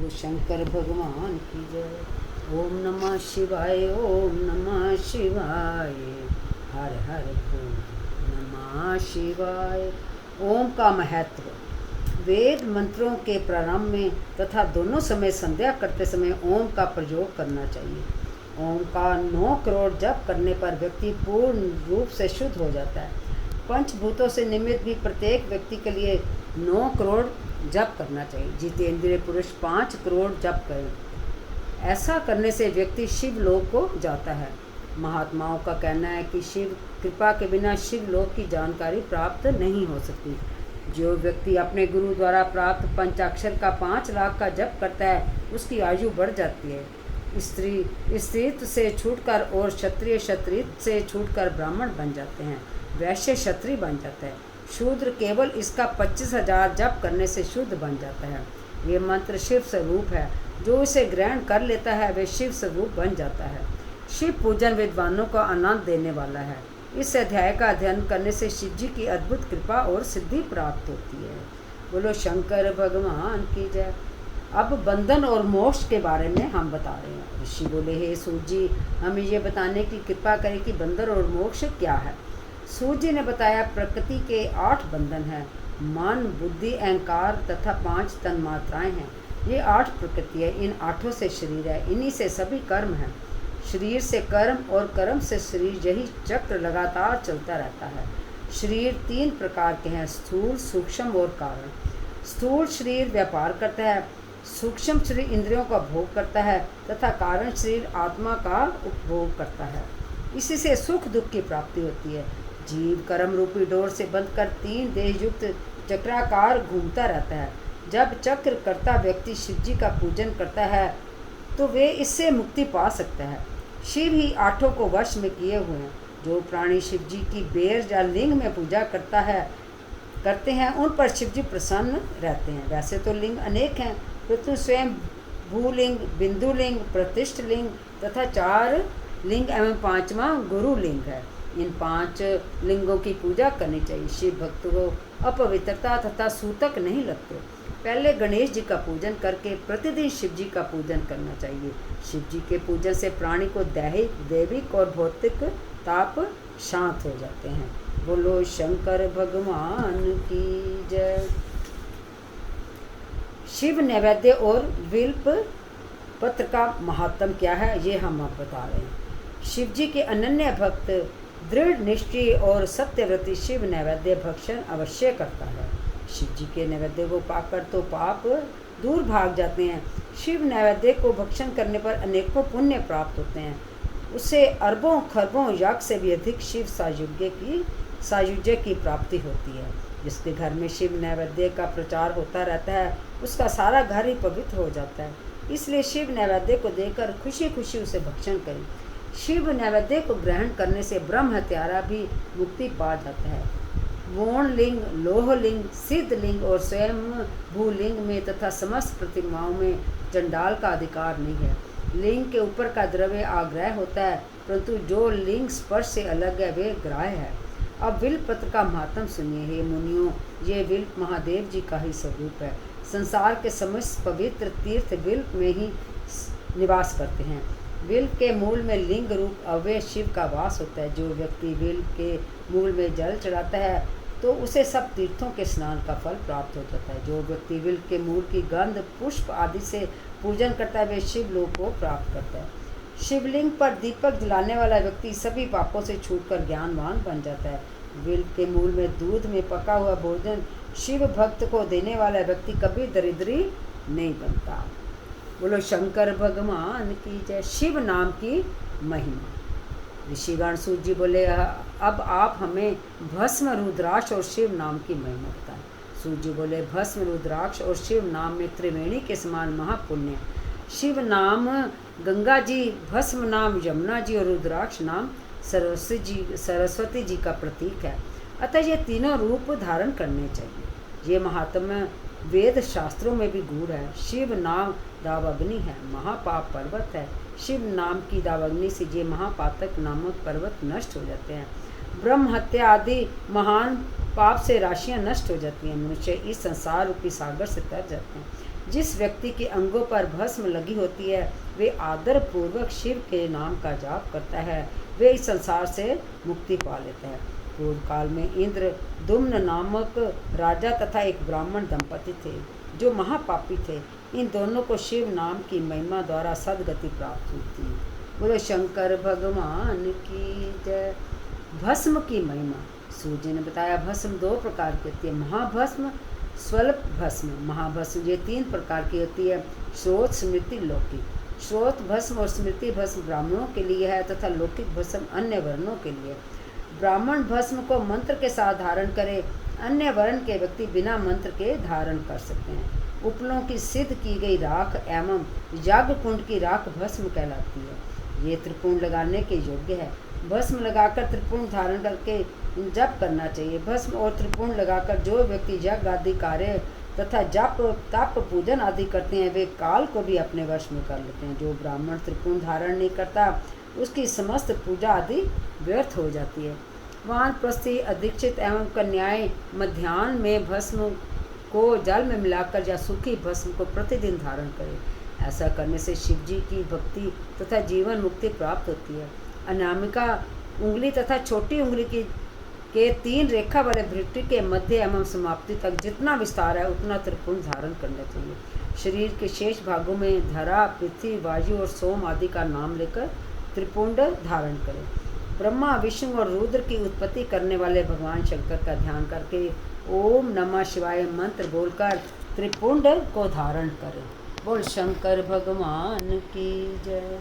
बोलो शंकर भगवान की जय। ओम नमः शिवाय, ओम नमः शिवाय, हर हर बोल नमः शिवाय। ओम का महत्व। वेद मंत्रों के प्रारंभ में तथा दोनों समय संध्या करते समय ओम का प्रयोग करना चाहिए। ओम का 9 करोड़ जप करने पर व्यक्ति पूर्ण रूप से शुद्ध हो जाता है। पंचभूतों से निमित्त भी प्रत्येक व्यक्ति के लिए 9 करोड़ जप करना चाहिए। जितेंद्रिय पुरुष 5 करोड़ जप करें। ऐसा करने से व्यक्ति शिव लोक को जाता है। महात्माओं का कहना है कि शिव कृपा के बिना शिव लोक की जानकारी प्राप्त नहीं हो सकती। जो व्यक्ति अपने गुरु द्वारा प्राप्त पंचाक्षर का 5 लाख का जप करता है उसकी आयु बढ़ जाती है। स्त्रीत्व से छूटकर और क्षत्रिय क्षत्रित्व से छूटकर ब्राह्मण बन जाते हैं। वैश्य क्षत्रिय बन जाता है। शूद्र केवल इसका 25,000 जप करने से शुद्ध बन जाता है। ये मंत्र शिव स्वरूप है। जो इसे ग्रहण कर लेता है वे शिव स्वरूप बन जाता है। शिव पूजन विद्वानों को आनंद देने वाला है। इस अध्याय का अध्ययन करने से शिव जी की अद्भुत कृपा और सिद्धि प्राप्त होती है। बोलो शंकर भगवान की जय। अब बंधन और मोक्ष के बारे में हम बता रहे हैं। ऋषि बोले, हे सूर्य जी, हमें ये बताने की कृपा करें कि बंधन और मोक्ष क्या है। सूर्य जी ने बताया, प्रकृति के 8 बंधन हैं। मन, बुद्धि, अहंकार तथा 5 तन्मात्राएं हैं। ये 8 प्रकृति है। इन 8 से शरीर है। इन्हीं से सभी कर्म हैं। शरीर से कर्म और कर्म से शरीर, यही चक्र लगातार चलता रहता है। शरीर 3 प्रकार के हैं, स्थूल, सूक्ष्म और कारण। स्थूल शरीर व्यापार करता है, सूक्ष्म शरीर इंद्रियों का भोग करता है तथा कारण शरीर आत्मा का उपभोग करता है। इसी से सुख दुख की प्राप्ति होती है। जीव कर्म रूपी डोर से बंधकर 3 देह युक्त चक्राकार घूमता रहता है। जब चक्र करता व्यक्ति शिव जी का पूजन करता है तो वे इससे मुक्ति पा सकता है। शिव ही 8 को वश में किए हुए हैं। जो प्राणी शिव जी की बेर या लिंग में पूजा करते हैं उन पर शिव जी प्रसन्न रहते हैं। वैसे तो लिंग अनेक हैं, परंतु स्वयं भूलिंग, बिंदु लिंग, प्रतिष्ठ लिंग तथा 4 लिंग एवं 5वां गुरु लिंग है। इन 5 लिंगों की पूजा करनी चाहिए। शिव भक्त को अपवित्रता तथा सूतक नहीं लगते। पहले गणेश जी का पूजन करके प्रतिदिन शिव जी का पूजन करना चाहिए। शिव जी के पूजन से प्राणी को दैहिक, दैविक और भौतिक ताप शांत हो जाते हैं। बोलो शंकर भगवान की जय। शिव नैवेद्य और विल्प पत्र का महात्म क्या है, ये हम अब बता रहे हैं। शिव जी के अनन्य भक्त दृढ़ निष्ठीय और सत्यव्रती शिव नैवेद्य भक्षण अवश्य करता है। शिव जी के नैवेद्य को पाकर तो पाप दूर भाग जाते हैं। शिव नैवेद्य को भक्षण करने पर अनेकों पुण्य प्राप्त होते हैं। उससे अरबों खरबों याग से भी अधिक शिव सायुज्य की प्राप्ति होती है। जिसके घर में शिव नैवेद्य का प्रचार होता रहता है उसका सारा घर ही पवित्र हो जाता है। इसलिए शिव नैवेद्य को देकर खुशी खुशी उसे भक्षण करें। शिव नैवेद्य को ग्रहण करने से ब्रह्म हत्यारा भी मुक्ति पा जाता है। वोण लिंग, लोह लिंग, सिद्ध लिंग और स्वयं भूलिंग में तथा समस्त प्रतिमाओं में चंडाल का अधिकार नहीं है। लिंग के ऊपर का द्रव्य आग्रह होता है, परंतु जो लिंग स्पर्श से अलग है वे ग्राह्य है। अब विल्प पत्र का महात्म सुनिए। हे मुनियों, ये विल्प महादेव जी का ही स्वरूप है। संसार के समस्त पवित्र तीर्थ विल्प में ही निवास करते हैं। विल्प के मूल में लिंग रूप अव्यय शिव का वास होता है। जो व्यक्ति विल्प के मूल में जल चढ़ाता है तो उसे सब तीर्थों के स्नान का फल प्राप्त हो जाता है। जो व्यक्ति विल्प के मूल की गंध, पुष्प आदि से पूजन करता है वे शिव लोक को प्राप्त करता है। शिवलिंग पर दीपक जलाने वाला व्यक्ति सभी पापों से छूटकर ज्ञानवान बन जाता है। विल्प के मूल में दूध में पका हुआ भोजन शिव भक्त को देने वाला व्यक्ति कभी दरिद्री नहीं बनता। बोलो शंकर भगवान की जय। शिव नाम की महिमा। ऋषिगण सूर्य जी बोले, अब आप हमें भस्म, रुद्राक्ष और शिव नाम की महिमा बताएं। सूर्य जी बोले, भस्म, रुद्राक्ष और शिव नाम में त्रिवेणी के समान महापुण्य। शिव नाम गंगा जी, भस्म नाम यमुना जी और रुद्राक्ष नाम सरस्वती जी का प्रतीक है। अतः ये तीनों रूप धारण करने चाहिए। ये महात्म्य वेद शास्त्रों में भी गूढ़ है। शिव नाम दावाग्नि है, महापाप पर्वत है। शिव नाम की दावाग्नि से ये महापातक नामक पर्वत नष्ट हो जाते हैं। ब्रह्म हत्या आदि महान पाप से राशियां नष्ट हो जाती हैं। मनुष्य इस संसार रूपी सागर से तर जाते हैं। जिस व्यक्ति के अंगों पर भस्म लगी होती है वे आदर पूर्वक शिव के नाम का जाप करता है, वे इस संसार से मुक्ति पा लेता है। पूर्व काल में इंद्र दुम्न नामक राजा तथा एक ब्राह्मण दंपति थे जो महापापी थे। इन दोनों को शिव नाम की महिमा द्वारा सदगति प्राप्त हुई थी। बोले शंकर भगवान की जय। भस्म की महिमा सूर्य जी ने बताया। भस्म 2 प्रकार की होती है, महाभस्म, स्वल्प भस्म। महाभस्म ये 3 प्रकार की होती है, श्रोत, स्मृति, लौकिक। श्रोत भस्म और स्मृति भस्म ब्राह्मणों के लिए है तथा लौकिक भस्म अन्य वर्णों के लिए। ब्राह्मण भस्म को मंत्र के साथ धारण करे, अन्य वर्ण के व्यक्ति बिना मंत्र के धारण कर सकते हैं। उपलों की सिद्ध की गई राख एवं याग कुंड की राख भस्म कहलाती है। ये त्रिपुंड लगाने के योग्य है। भस्म लगाकर त्रिपुंड धारण करके जप करना चाहिए। भस्म और त्रिपुंड लगाकर जो व्यक्ति यज्ञ आदि कार्य तथा जप तप पूजन आदि करते हैं वे काल को भी अपने वश में कर लेते हैं। जो ब्राह्मण त्रिपुंड धारण नहीं करता उसकी समस्त पूजा आदि व्यर्थ हो जाती है। वानप्रस्थी, अधीक्षित एवं कन्याएं मध्याह्न में भस्म को जल में मिलाकर या सूखी भस्म को प्रतिदिन धारण करें। ऐसा करने से शिव जी की भक्ति तथा जीवन मुक्ति प्राप्त होती है। अनामिका उंगली तथा छोटी उंगली के 3 रेखा वाले भृत्य के मध्य एवं समाप्ति तक जितना विस्तार है उतना त्रिपुंड धारण करना चाहिए। शरीर के शेष भागों में धरा, पृथ्वी, वायु और सोम आदि का नाम लेकर त्रिपुंड धारण करें। ब्रह्मा, विष्णु और रुद्र की उत्पत्ति करने वाले भगवान शंकर का ध्यान करके ओम नमः शिवाय मंत्र बोलकर त्रिपुंड को धारण करें। बोल शंकर भगवान की जय।